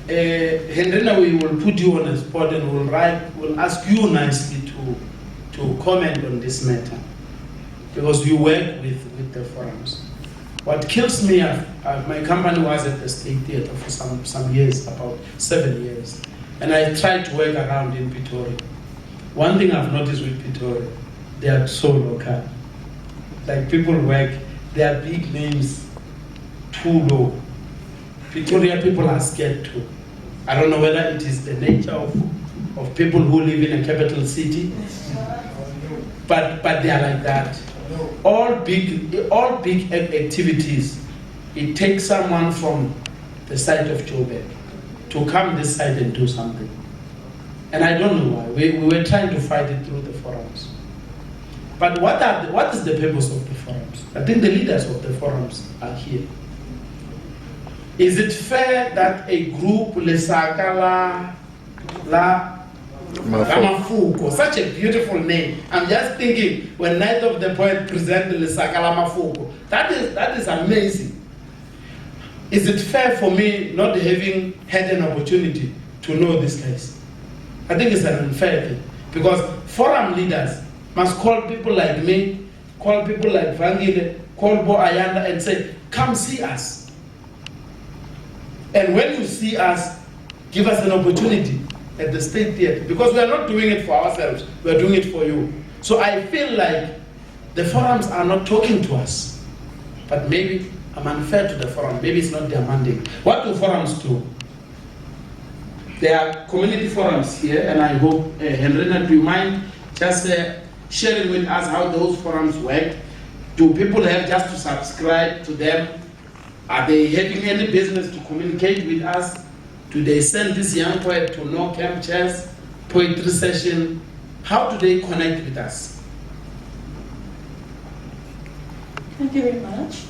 Hendrina, we will put you on a spot and we'll ask you nicely to comment on this matter, because you work with the forums. What kills me, my company was at the State Theatre for some years, about 7 years, and I tried to work around in Pretoria. One thing I've noticed with Pretoria, they are so local. Like people work, their big names too low. Pretoria people are scared too. I don't know whether it is the nature of people who live in a capital city, but they are like that. All big activities, it takes someone from the side of Joburg to come this side and do something. And I don't know why. We were trying to fight it through the forums. But what is the purpose of the forums? I think the leaders of the forums are here. Is it fair that a group, Lesaka La Mafuko, such a beautiful name. I'm just thinking, when Night of the Poet present the Lesaka La Mafuko, that is amazing. Is it fair for me not having had an opportunity to know these guys? I think it's an unfair thing, because forum leaders must call people like me, call people like Vangile, call Bo Ayanda and say, come see us. And when you see us, give us an opportunity at the State Theatre, because we are not doing it for ourselves, we are doing it for you. So I feel like the forums are not talking to us, but maybe I'm unfair to the forum, maybe it's not their mandate. What do forums do? There are community forums here, and I hope, Hendrina, do you mind just sharing with us how those forums work? Do people have just to subscribe to them? Are they having any business to communicate with us? Do they send this young poet to no camp chairs, poetry session? How do they connect with us? Thank you very much.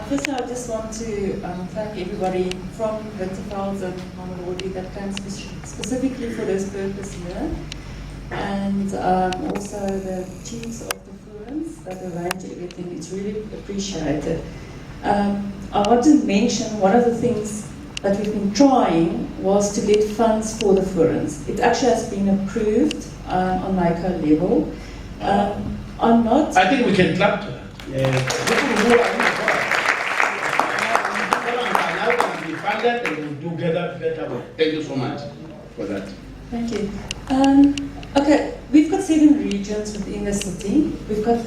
First, I just want to thank everybody from Winterveld and Mamelodi that came specifically for this purpose here, and also the chiefs of the forums that arrange everything. It's really appreciated. I want to mention one of the things that we've been trying was to get funds for the forums. It actually has been approved on micro level. I'm not. I think we can clap to that. And we'll do better work. Thank you so much for that. Thank you. Okay, we've got 7 regions within the city. We've got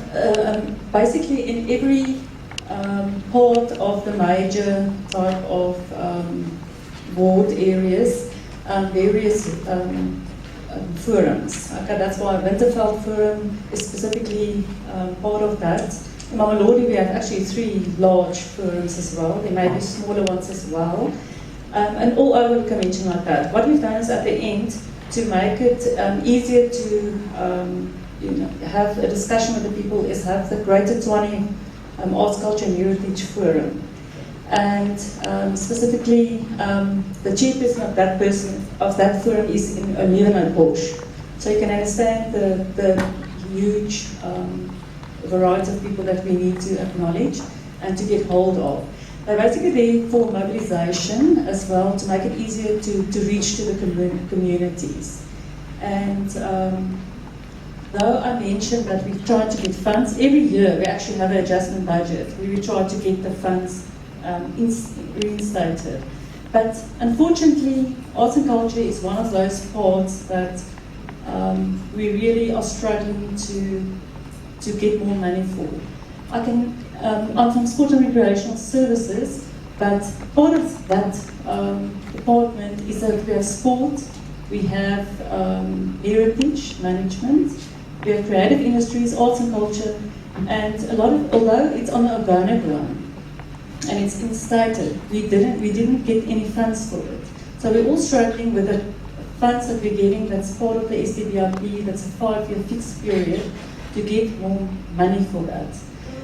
basically in every part of the major type of ward areas, various forums. Okay, that's why Winterveld Forum is specifically part of that. In Mamelodi we have actually 3 large forums as well. There may be smaller ones as well. And all over the convention like that. What we've done is at the end to make it easier to have a discussion with the people is have the Greater Tshwane Arts, Culture and Heritage Forum. And specifically, the chairperson of that forum is in Leeuwenhoek. So you can understand the huge variety of people that we need to acknowledge and to get hold of. They're basically there for mobilization as well, to make it easier to reach to the communities. And though I mentioned that we've tried to get funds, every year we actually have an adjustment budget. We try to get the funds reinstated. But unfortunately, arts and culture is one of those parts that we really are struggling to get more money for. I'm from Sport and Recreational Services, but part of that department is that we have sport, we have heritage management, we have creative industries, arts and culture, and although it's on the organogram and it's instated, we didn't get any funds for it. So we're all struggling with the funds that we're getting. That's part of the SDBRP. That's a 5-year fixed period to get more money for that.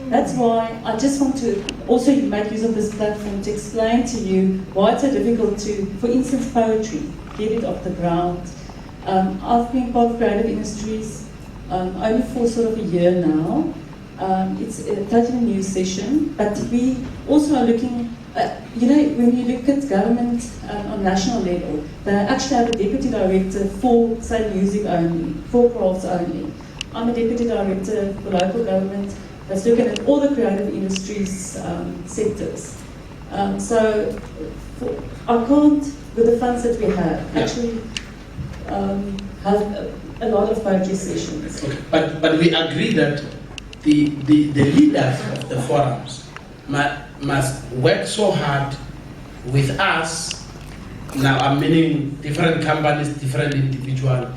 That's why I just want to also make use of this platform to explain to you why it's so difficult to, for instance, poetry, get it off the ground. I've been part of creative industries only for sort of a year now. It's a totally new session, but we also are looking at, you know, when you look at government on national level, they actually have a deputy director for, say, music only, for crafts only. I'm a deputy director for local government that's looking at all the creative industries sectors. So I can't, with the funds that we have, actually have a lot of poetry sessions. Okay. But we agree that the leaders of the forums must work so hard with us. Now I'm meaning different companies, different individuals,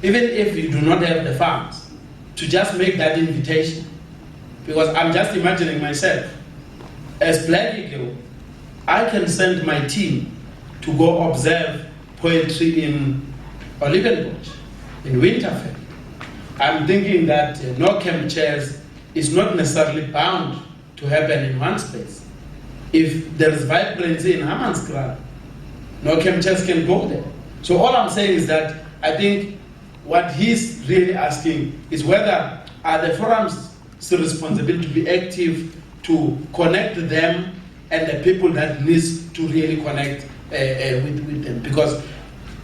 even if you do not have the funds, to just make that invitation. Because I'm just imagining myself, as Black Eagle, I can send my team to go observe poetry in Olivenbush, in Winterfell. I'm thinking that no camp chairs is not necessarily bound to happen in one space. If there is vibrancy in Hammanskraal, no camp chairs can go there. So all I'm saying is that I think what he's really asking is whether are the forums still responsible to be active to connect them and the people that needs to really connect with them. Because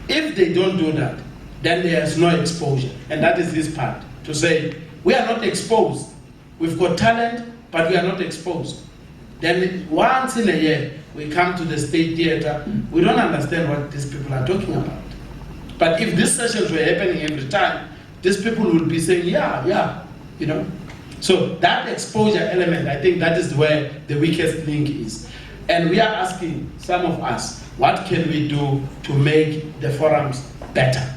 if they don't do that, then there's no exposure. And that is this part, to say, we are not exposed. We've got talent, but we are not exposed. Then once in a year, we come to the State Theatre, we don't understand what these people are talking about. But if these sessions were happening every time, these people would be saying, yeah, you know. So that exposure element, I think that is where the weakest link is. And we are asking some of us, what can we do to make the forums better?